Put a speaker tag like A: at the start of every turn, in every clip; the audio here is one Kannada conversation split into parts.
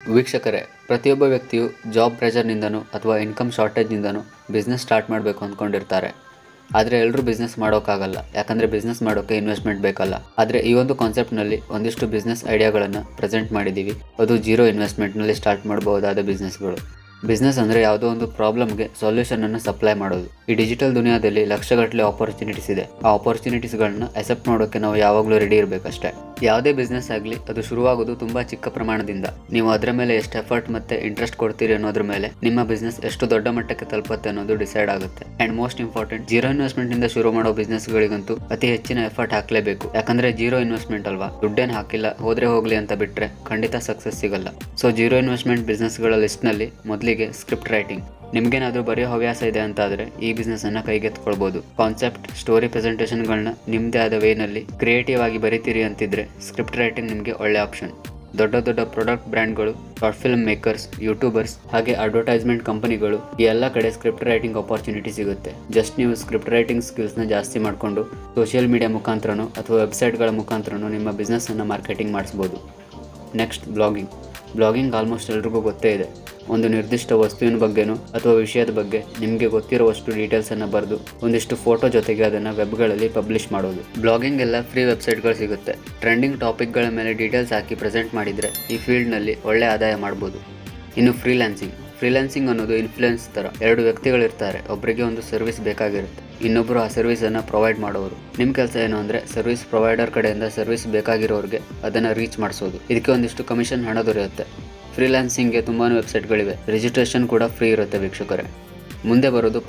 A: ವೀಕ್ಷಕರೇ, ಪ್ರತಿಯೊಬ್ಬ ವ್ಯಕ್ತಿಯು ಜಾಬ್ ಪ್ರೆಷರ್ನಿಂದನೂ ಅಥವಾ ಇನ್ಕಮ್ ಶಾರ್ಟೇಜ್ನಿಂದನೂ ಬಿಸ್ನೆಸ್ ಸ್ಟಾರ್ಟ್ ಮಾಡಬೇಕು ಅಂದ್ಕೊಂಡಿರ್ತಾರೆ. ಆದರೆ ಎಲ್ಲರೂ ಬಿಸ್ನೆಸ್ ಮಾಡೋಕ್ಕಾಗಲ್ಲ, ಯಾಕಂದರೆ ಬಿಸ್ನೆಸ್ ಮಾಡೋಕ್ಕೆ ಇನ್ವೆಸ್ಟ್ಮೆಂಟ್ ಬೇಕಲ್ಲ. ಆದರೆ ಈ ಒಂದು ಕಾನ್ಸೆಪ್ಟ್ನಲ್ಲಿ ಒಂದಿಷ್ಟು ಬಿಸ್ನೆಸ್ ಐಡಿಯಾಗಳನ್ನು ಪ್ರೆಸೆಂಟ್ ಮಾಡಿದ್ದೀವಿ. ಅದು ಜೀರೋ ಇನ್ವೆಸ್ಟ್ಮೆಂಟ್ನಲ್ಲಿ ಸ್ಟಾರ್ಟ್ ಮಾಡಬಹುದಾದ ಬಿಸ್ನೆಸ್ಗಳು. ಬಿಸ್ನೆಸ್ ಅಂದರೆ ಯಾವುದೋ ಒಂದು ಪ್ರಾಬ್ಲಮ್ಗೆ ಸೊಲ್ಯೂಷನನ್ನು ಸಪ್ಲೈ ಮಾಡೋದು. ಈ ಡಿಜಿಟಲ್ ದುನಿಯಾದಲ್ಲಿ ಲಕ್ಷಗಟ್ಟಲೆ ಆಪರ್ಚುನಿಟೀಸ್ ಇದೆ. ಆ ಆಪರ್ಚುನಿಟೀಸ್ಗಳನ್ನ ಅಕ್ಸೆಪ್ಟ್ ಮಾಡೋಕ್ಕೆ ನಾವು ಯಾವಾಗಲೂ ರೆಡಿ ಇರಬೇಕಷ್ಟೇ. ಯಾವುದೇ ಬಿಸ್ನೆಸ್ ಆಗಲಿ ಅದು ಶುರುವಾಗೋದು ತುಂಬ ಚಿಕ್ಕ ಪ್ರಮಾಣದಿಂದ. ನೀವು ಅದರ ಮೇಲೆ ಎಷ್ಟು ಎಫರ್ಟ್ ಮತ್ತು ಇಂಟ್ರೆಸ್ಟ್ ಕೊಡ್ತೀರಿ ಅನ್ನೋದ್ರ ಮೇಲೆ ನಿಮ್ಮ ಬಿಸ್ನೆಸ್ ಎಷ್ಟು ದೊಡ್ಡ ಮಟ್ಟಕ್ಕೆ ತಲುಪುತ್ತೆ ಅನ್ನೋದು ಡಿಸೈಡ್ ಆಗುತ್ತೆ. ಆ್ಯಂಡ್ ಮೋಸ್ಟ್ ಇಂಪಾರ್ಟೆಂಟ್, ಜೀರೋ ಇನ್ವೆಸ್ಟ್ಮೆಂಟಿಂದ ಶುರು ಮಾಡೋ ಬಿಸ್ನೆಸ್ಗಳಿಗಂತೂ ಅತಿ ಹೆಚ್ಚಿನ ಎಫರ್ಟ್ ಹಾಕಲೇಬೇಕು. ಯಾಕಂದರೆ ಜೀರೋ ಇನ್ವೆಸ್ಟ್ಮೆಂಟ್ ಅಲ್ವಾ, ದುಡ್ಡೇನು ಹಾಕಿಲ್ಲ ಹೋದರೆ ಹೋಗಲಿ ಅಂತ ಬಿಟ್ಟರೆ ಖಂಡಿತ ಸಕ್ಸಸ್ ಸಿಗಲ್ಲ. ಸೊ ಜೀರೋ ಇನ್ವೆಸ್ಟ್ಮೆಂಟ್ ಬಿಸ್ನೆಸ್ಗಳ ಲಿಸ್ಟ್ನಲ್ಲಿ ಮೊದಲಿಗೆ ಸ್ಕ್ರಿಪ್ಟ್ ರೈಟಿಂಗ್. ನಿಮ್ಗೇನಾದ್ರೂ ಬರೆಯೋ ಹವ್ಯಾಸ ಇದೆ ಅಂತ ಆದರೆ ಈ ಬಿಸ್ನೆಸ್ ಅನ್ನ ಕೈಗೆತ್ಕೊಳ್ಬಹುದು. ಕಾನ್ಸೆಪ್ಟ್, ಸ್ಟೋರಿ, ಪ್ರೆಸೆಂಟೇಷನ್ಗಳನ್ನ ನಿಮ್ಮದೇ ಆದ ವೇನಲ್ಲಿ ಕ್ರಿಯೇಟಿವ್ ಆಗಿ ಬರೀತೀರಿ ಅಂತಿದ್ರೆ ಸ್ಕ್ರಿಪ್ಟ್ ರೈಟಿಂಗ್ ನಿಮಗೆ ಒಳ್ಳೆ ಆಪ್ಷನ್. ದೊಡ್ಡ ದೊಡ್ಡ ಪ್ರಾಡಕ್ಟ್ ಬ್ರ್ಯಾಂಡ್ಗಳು, ಶಾರ್ಟ್ ಫಿಲ್ಮ್ ಮೇಕರ್ಸ್, ಯೂಟ್ಯೂಬರ್ಸ್ ಹಾಗೆ ಅಡ್ವರ್ಟೈಸ್ಮೆಂಟ್ ಕಂಪನಿಗಳು ಈ ಎಲ್ಲ ಕಡೆ ಸ್ಕ್ರಿಪ್ಟ್ ರೈಟಿಂಗ್ ಆಪರ್ಚುನಿಟಿ ಸಿಗುತ್ತೆ. ಜಸ್ಟ್ ನೀವು ಸ್ಕ್ರಿಪ್ಟ್ ರೈಟಿಂಗ್ ಸ್ಕಿಲ್ಸ್ನ ಜಾಸ್ತಿ ಮಾಡಿಕೊಂಡು ಸೋಷಿಯಲ್ ಮೀಡಿಯಾ ಮುಖಾಂತರನೋ ಅಥವಾ ವೆಬ್ಸೈಟ್ಗಳ ಮುಖಾಂತರನೋ ನಿಮ್ಮ ಬಿಸ್ನೆಸ್ಸನ್ನು ಮಾರ್ಕೆಟಿಂಗ್ ಮಾಡಿಸ್ಬೋದು. ನೆಕ್ಸ್ಟ್, ಬ್ಲಾಗಿಂಗ್ ಆಲ್ಮೋಸ್ಟ್ ಎಲ್ರಿಗೂ ಗೊತ್ತೇ ಇದೆ. ಒಂದು ನಿರ್ದಿಷ್ಟ ವಸ್ತುವಿನ ಬಗ್ಗೆನೋ ಅಥವಾ ವಿಷಯದ ಬಗ್ಗೆ ನಿಮಗೆ ಗೊತ್ತಿರುವಷ್ಟು ಡೀಟೇಲ್ಸನ್ನು ಬರೆದು ಒಂದಿಷ್ಟು ಫೋಟೋ ಜೊತೆಗೆ ಅದನ್ನು ವೆಬ್ಗಳಲ್ಲಿ ಪಬ್ಲಿಷ್ ಮಾಡೋದು. ಬ್ಲಾಗಿಂಗ್ ಎಲ್ಲ ಫ್ರೀ ವೆಬ್ಸೈಟ್ಗಳು ಸಿಗುತ್ತೆ. ಟ್ರೆಂಡಿಂಗ್ ಟಾಪಿಕ್ಗಳ ಮೇಲೆ ಡೀಟೇಲ್ಸ್ ಹಾಕಿ ಪ್ರೆಸೆಂಟ್ ಮಾಡಿದರೆ ಈ ಫೀಲ್ಡ್ನಲ್ಲಿ ಒಳ್ಳೆ ಆದಾಯ ಮಾಡ್ಬೋದು. ಇನ್ನು ಫ್ರೀಲಾನ್ಸಿಂಗ್ ಅನ್ನೋದು ಇನ್ಫ್ಲುಯೆನ್ಸ್ ಥರ. ಎರಡು ವ್ಯಕ್ತಿಗಳಿರ್ತಾರೆ, ಒಬ್ಬರಿಗೆ ಒಂದು ಸರ್ವಿಸ್ ಬೇಕಾಗಿರುತ್ತೆ, ಇನ್ನೊಬ್ಬರು ಆ ಸರ್ವಿಸನ್ನು ಪ್ರೊವೈಡ್ ಮಾಡೋರು. ನಿಮ್ಮ ಕೆಲಸ ಏನು ಅಂದರೆ ಸರ್ವಿಸ್ ಪ್ರೊವೈಡರ್ ಕಡೆಯಿಂದ ಸರ್ವಿಸ್ ಬೇಕಾಗಿರೋರಿಗೆ ಅದನ್ನು ರೀಚ್ ಮಾಡಿಸೋದು. ಇದಕ್ಕೆ ಒಂದಿಷ್ಟು ಕಮಿಷನ್ ಹಣ ದೊರೆಯುತ್ತೆ. ಫ್ರೀಲಾನ್ಸಿಂಗ್ಗೆ ತುಂಬಾ ವೆಬ್ಸೈಟ್ಗಳಿವೆ, ರಿಜಿಸ್ಟ್ರೇಷನ್ ಕೂಡ ಫ್ರೀ ಇರುತ್ತೆ ವೀಕ್ಷಕರೇ. ಮುಂದೆ ಬರೋದು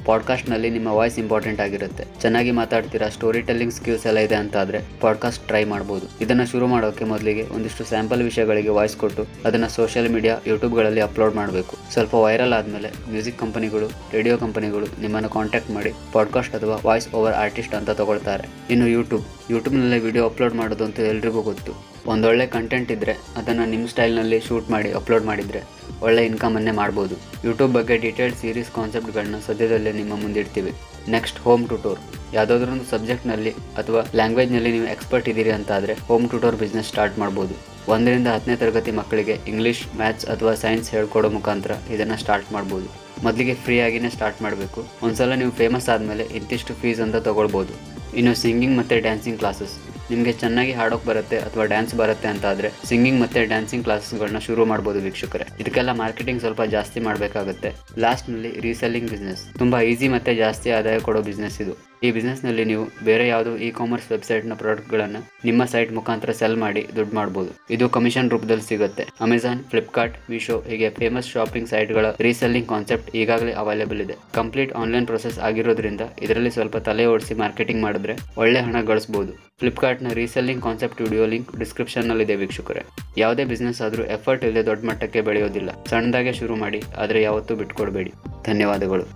A: ಪಾಡ್ಕಾಸ್ಟ್ನಲ್ಲಿ ನಿಮ್ಮ ವಾಯ್ಸ್ ಇಂಪಾರ್ಟೆಂಟ್ ಆಗಿರುತ್ತೆ. ಚೆನ್ನಾಗಿ ಮಾತಾಡ್ತೀರಾ, ಸ್ಟೋರಿ ಟೆಲ್ಲಿಂಗ್ ಸ್ಕಿಲ್ಸ್ ಎಲ್ಲ ಇದೆ ಅಂತ ಆದರೆ ಪಾಡ್ಕಾಸ್ಟ್ ಟ್ರೈ ಮಾಡ್ಬೋದು. ಇದನ್ನು ಶುರು ಮಾಡೋಕ್ಕೆ ಮೊದಲಿಗೆ ಒಂದಿಷ್ಟು ಸ್ಯಾಂಪಲ್ ವಿಷಯಗಳಿಗೆ ವಾಯ್ಸ್ ಕೊಟ್ಟು ಅದನ್ನು ಸೋಷಿಯಲ್ ಮೀಡಿಯಾ, ಯೂಟ್ಯೂಬ್ಗಳಲ್ಲಿ ಅಪ್ಲೋಡ್ ಮಾಡಬೇಕು. ಸ್ವಲ್ಪ ವೈರಲ್ ಆದಮೇಲೆ ಮ್ಯೂಸಿಕ್ ಕಂಪನಿಗಳು, ರೇಡಿಯೋ ಕಂಪನಿಗಳು ನಿಮ್ಮನ್ನು ಕಾಂಟ್ಯಾಕ್ಟ್ ಮಾಡಿ ಪಾಡ್ಕಾಸ್ಟ್ ಅಥವಾ ವಾಯ್ಸ್ ಓವರ್ ಆರ್ಟಿಸ್ಟ್ ಅಂತ ತಗೊಳ್ತಾರೆ. ಇನ್ನು ಯೂಟ್ಯೂಬ್ನಲ್ಲೇ ವಿಡಿಯೋ ಅಪ್ಲೋಡ್ ಮಾಡೋದು ಅಂತ ಎಲ್ರಿಗೂ ಗೊತ್ತು. ಒಂದೊಳ್ಳೆ ಕಂಟೆಂಟ್ ಇದ್ದರೆ ಅದನ್ನು ನಿಮ್ಮ ಸ್ಟೈಲ್ನಲ್ಲಿ ಶೂಟ್ ಮಾಡಿ ಅಪ್ಲೋಡ್ ಮಾಡಿದರೆ ಒಳ್ಳೆ ಇನ್ಕಮನ್ನೇ ಮಾಡ್ಬೋದು. ಯೂಟ್ಯೂಬ್ ಬಗ್ಗೆ ಡೀಟೇಲ್ಡ್ ಸೀರೀಸ್ ಕಾನ್ಸೆಪ್ಟ್ಗಳನ್ನ ಸದ್ಯದಲ್ಲೇ ನಿಮ್ಮ ಮುಂದಿಡ್ತೀವಿ. Next, home ಟ್ಯೂಟೋರ್. ಯಾವುದಾದ್ರೂ ಒಂದು ಸಬ್ಜೆಕ್ಟ್ನಲ್ಲಿ ಅಥವಾ ಲ್ಯಾಂಗ್ವೇಜ್ನಲ್ಲಿ ನೀವು ಎಕ್ಸ್ಪರ್ಟ್ ಇದ್ದೀರಿ ಅಂತ ಆದರೆ ಹೋಮ್ ಟ್ಯೂಟೋರ್ ಬಿಸ್ನೆಸ್ ಸ್ಟಾರ್ಟ್ ಮಾಡ್ಬೋದು. 1ರಿಂದ 10ನೇ ತರಗತಿ ಮಕ್ಕಳಿಗೆ ಇಂಗ್ಲೀಷ್, ಮ್ಯಾಥ್ಸ್ ಅಥವಾ ಸೈನ್ಸ್ ಹೇಳ್ಕೊಡೋ ಮುಖಾಂತರ ಇದನ್ನು ಸ್ಟಾರ್ಟ್ ಮಾಡ್ಬೋದು. ಮೊದಲಿಗೆ ಫ್ರೀ ಆಗಿನೇ ಸ್ಟಾರ್ಟ್ ಮಾಡಬೇಕು. ಒಂದ್ಸಲ ನೀವು ಫೇಮಸ್ ಆದಮೇಲೆ ಇಂತಿಷ್ಟು ಫೀಸ್ ಅಂತ ತೊಗೊಳ್ಬೋದು. ಇನ್ನು ಸಿಂಗಿಂಗ್ ಮತ್ತು ಡ್ಯಾನ್ಸಿಂಗ್ ಕ್ಲಾಸಸ್. ನಿಮಗೆ ಚೆನ್ನಾಗಿ ಹಾಡೋಕೆ ಬರುತ್ತೆ ಅಥವಾ ಡ್ಯಾನ್ಸ್ ಬರುತ್ತೆ ಅಂತ ಆದರೆ ಸಿಂಗಿಂಗ್ ಮತ್ತು ಡ್ಯಾನ್ಸಿಂಗ್ ಕ್ಲಾಸಸ್ಗಳನ್ನ ಶುರು ಮಾಡ್ಬೋದು ವೀಕ್ಷಕರೇ. ಇದಕ್ಕೆಲ್ಲ ಮಾರ್ಕೆಟಿಂಗ್ ಸ್ವಲ್ಪ ಜಾಸ್ತಿ ಮಾಡಬೇಕಾಗುತ್ತೆ. ಲಾಸ್ಟ್ನಲ್ಲಿ ರೀಸೆಲ್ಲಿಂಗ್ ಬಿಸ್ನೆಸ್. ತುಂಬ ಈಸಿ ಮತ್ತು ಜಾಸ್ತಿ ಆದಾಯ ಕೊಡೋ ಬಿಸ್ನೆಸ್ ಇದು. ಈ ಬಿಸ್ನೆಸ್ನಲ್ಲಿ ನೀವು ಬೇರೆ ಯಾವುದೋ ಕಾಮರ್ಸ್ ವೆಬ್ಸೈಟ್ನ ಪ್ರಾಡಕ್ಟ್ಗಳನ್ನು ನಿಮ್ಮ ಸೈಟ್ ಮುಖಾಂತರ ಸೆಲ್ ಮಾಡಿ ದುಡ್ಡು ಮಾಡ್ಬೋದು. ಇದು ಕಮಿಷನ್ ರೂಪದಲ್ಲಿ ಸಿಗುತ್ತೆ. ಅಮೆಜಾನ್, ಫ್ಲಿಪ್ಕಾರ್ಟ್, ಮೀಶೋ ಹೀಗೆ ಫೇಮಸ್ ಶಾಪಿಂಗ್ ಸೈಟ್ಗಳ ರೀಸೆಲ್ಲಿಂಗ್ ಕಾನ್ಸೆಪ್ಟ್ ಈಗಾಗಲೇ ಅವೈಲೇಬಲ್ ಇದೆ. ಕಂಪ್ಲೀಟ್ ಆನ್ಲೈನ್ ಪ್ರೊಸೆಸ್ ಆಗಿರೋದ್ರಿಂದ ಇದರಲ್ಲಿ ಸ್ವಲ್ಪ ತಲೆ ಓಡಿಸಿ ಮಾರ್ಕೆಟಿಂಗ್ ಮಾಡಿದ್ರೆ ಒಳ್ಳೆ ಹಣ ಗಳಿಸ್ಬೋದು. ಫ್ಲಿಪ್ಕಾರ್ಟ್ನ ರೀಸೆಲ್ಲಿಂಗ್ ಕಾನ್ಸೆಪ್ಟ್ ವಿಡಿಯೋ ಲಿಂಕ್ ಡಿಸ್ಕ್ರಿಪ್ಷನ್ನಲ್ಲಿದೆ ವೀಕ್ಷಕರೇ. ಯಾವುದೇ ಬಿಸ್ನೆಸ್ ಆದರೂ ಎಫರ್ಟ್ ಇಲ್ಲದೆ ದೊಡ್ಡ ಮಟ್ಟಕ್ಕೆ ಬೆಳೆಯೋದಿಲ್ಲ. ಸಣ್ಣದಾಗೆ ಶುರು ಮಾಡಿ, ಆದರೆ ಯಾವತ್ತೂ ಬಿಟ್ಕೊಡ್ಬೇಡಿ. ಧನ್ಯವಾದಗಳು.